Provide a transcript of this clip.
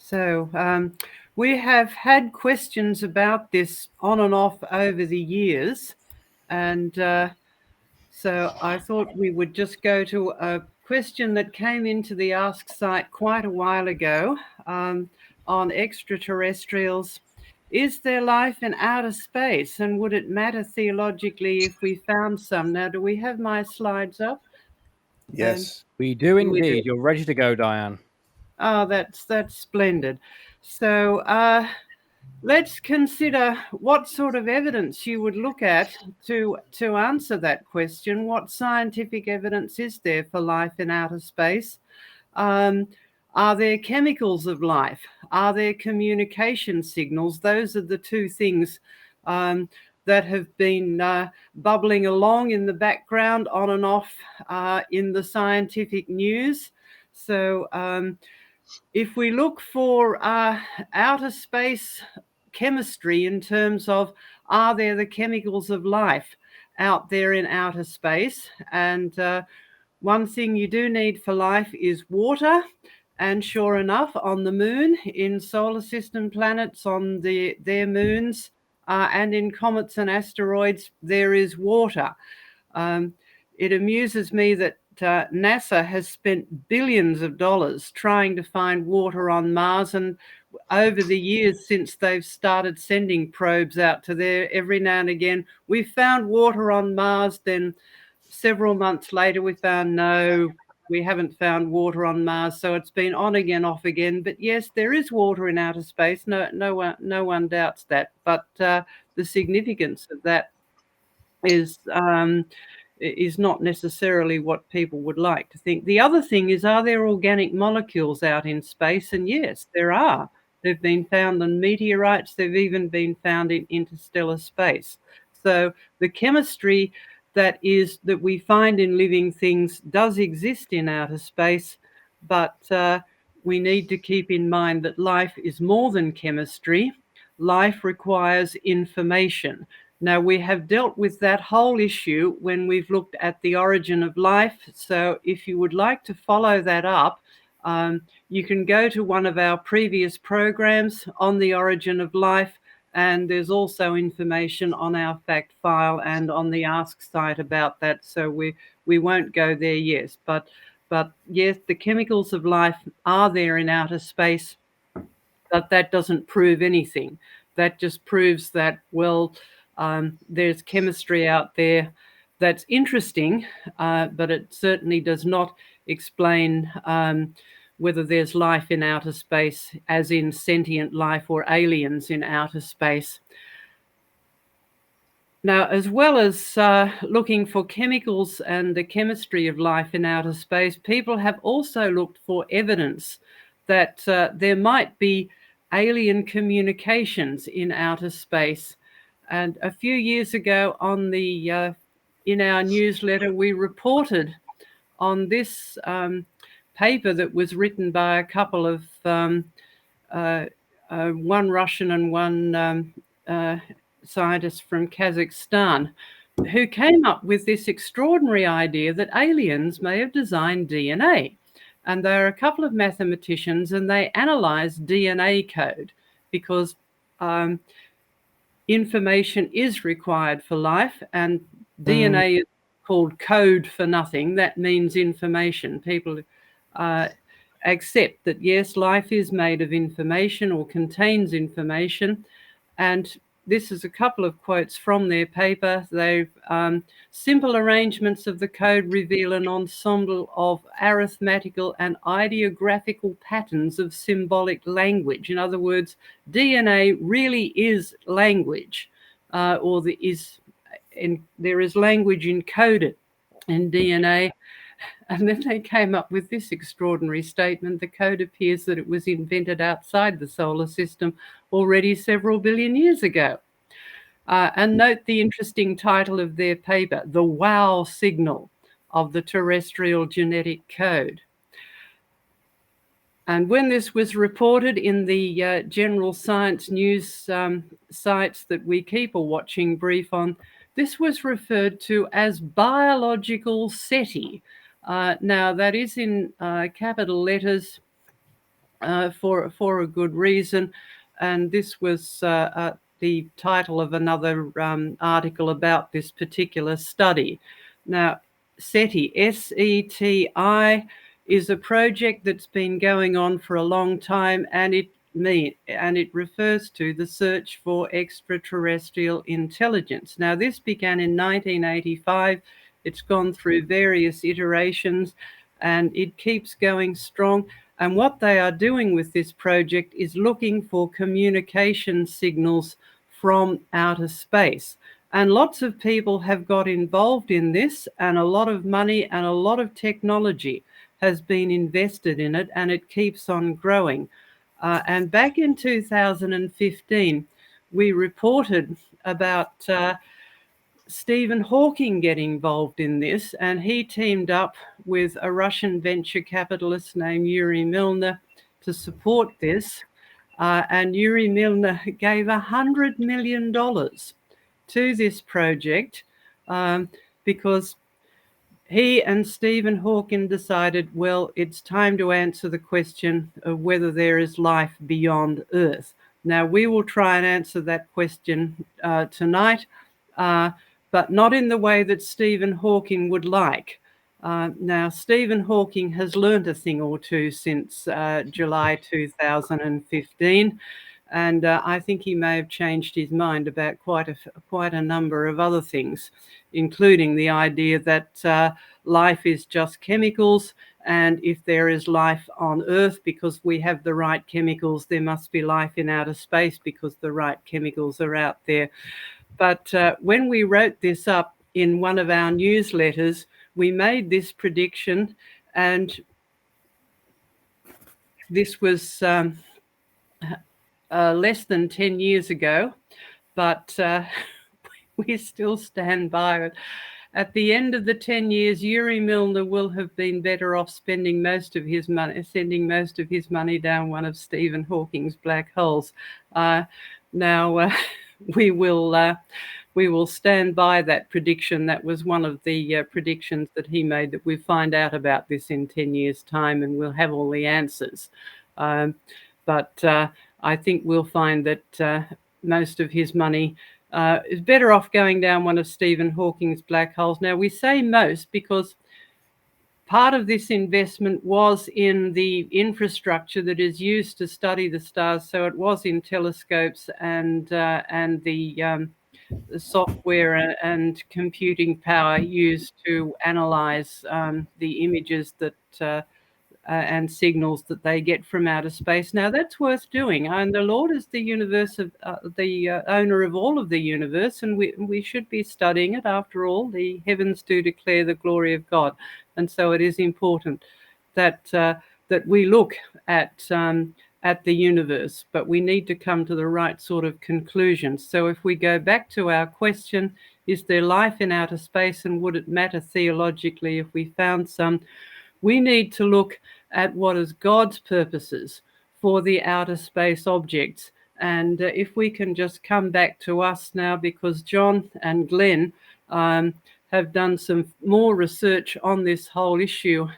So we have had questions about this on and off over the years, and so I thought we would just go to a question that came into the Ask site quite a while ago on extraterrestrials. Is there life in outer space, and would it matter theologically if we found some? Now, do we have my slides up? And Yes. We do we do. indeed. You're ready to go, Diane. Oh, that's splendid. So let's consider what sort of evidence you would look at to answer that question. What scientific evidence is there for life in outer space? Are there chemicals of life? Are there communication signals? Those are the two things that have been bubbling along in the background on and off in the scientific news. So if we look for outer space chemistry in terms of are there the chemicals of life out there in outer space, and one thing you do need for life is water. And sure enough, on the moon, in solar system planets, on their moons, and in comets and asteroids, there is water. It amuses me that NASA has spent billions of dollars trying to find water on Mars, and over the years since they've started sending probes out to there, every now and again we've found water on Mars. Then several months later we found no, we haven't found water on Mars. So it's been on again, off again. But yes, there is water in outer space. No one doubts that. But the significance of that is not necessarily what people would like to think. The other thing is, are there organic molecules out in space? And yes, there are. They've been found on meteorites. They've even been found in interstellar space. So the chemistry that we find in living things does exist in outer space, but we need to keep in mind that life is more than chemistry. Life requires information. Now, we have dealt with that whole issue when we've looked at the origin of life. So if you would like to follow that up, you can go to one of our previous programs on the origin of life, and there's also information on our fact file and on the Ask site about that. So we won't go there, yes. But yes, the chemicals of life are there in outer space, but that doesn't prove anything. That just proves that, well, there's chemistry out there that's interesting, but it certainly does not explain whether there's life in outer space, as in sentient life or aliens in outer space. Now, as well as looking for chemicals and the chemistry of life in outer space, people have also looked for evidence that there might be alien communications in outer space. And a few years ago on the in our newsletter, we reported on this paper that was written by a couple of one Russian and one scientist from Kazakhstan, who came up with this extraordinary idea that aliens may have designed DNA. And there are a couple of mathematicians, and they analyzed DNA code because information is required for life, and DNA is called code for nothing. That means information. People accept that, yes, life is made of information or contains information. And this is a couple of quotes from their paper. They've simple arrangements of the code reveal an ensemble of arithmetical and ideographical patterns of symbolic language. In other words, DNA really is language, or there is language encoded in DNA. And then they came up with this extraordinary statement: the code appears that it was invented outside the solar system already several billion years ago. And note the interesting title of their paper, The Wow Signal of the Terrestrial Genetic Code. And when this was reported in the general science news sites that we keep a watching brief on, this was referred to as biological SETI. Now, that is in capital letters, for a good reason. And this was the title of another article about this particular study. Now, SETI, SETI, is a project that's been going on for a long time, and it refers to the search for extraterrestrial intelligence. Now, this began in 1985. It's gone through various iterations, and it keeps going strong. And what they are doing with this project is looking for communication signals from outer space. And lots of people have got involved in this, and a lot of money and a lot of technology has been invested in it, and it keeps on growing. And back in 2015, we reported about Stephen Hawking getting involved in this, and he teamed up with a Russian venture capitalist named Yuri Milner to support this. And Yuri Milner gave $100 million to this project because he and Stephen Hawking decided, well, it's time to answer the question of whether there is life beyond Earth. Now, we will try and answer that question tonight, but not in the way that Stephen Hawking would like. Now, Stephen Hawking has learned a thing or two since July 2015. And I think he may have changed his mind about quite a number of other things, including the idea that life is just chemicals, and if there is life on Earth because we have the right chemicals, there must be life in outer space because the right chemicals are out there. But when we wrote this up in one of our newsletters, we made this prediction, and this was less than 10 years ago, but we still stand by it. At the end of the 10 years, Yuri Milner will have been better off spending most of his money, sending most of his money down one of Stephen Hawking's black holes. Now, we will stand by that prediction. That was one of the predictions that he made, that we find out about this in 10 years' time and we'll have all the answers. But I think we'll find that most of his money is better off going down one of Stephen Hawking's black holes. Now, we say most because part of this investment was in the infrastructure that is used to study the stars. So it was in telescopes and the software and computing power used to analyze the images that and signals that they get from outer space. Now, that's worth doing. And the Lord is the universe of the owner of all of the universe, and we should be studying it. After all, the heavens do declare the glory of God, and so it is important that that we look at the universe, but we need to come to the right sort of conclusions. So if we go back to our question, is there life in outer space, and would it matter theologically if we found some? We need to look at what is God's purposes for the outer space objects. And if we can just come back to us now, because John and Glenn have done some more research on this whole issue,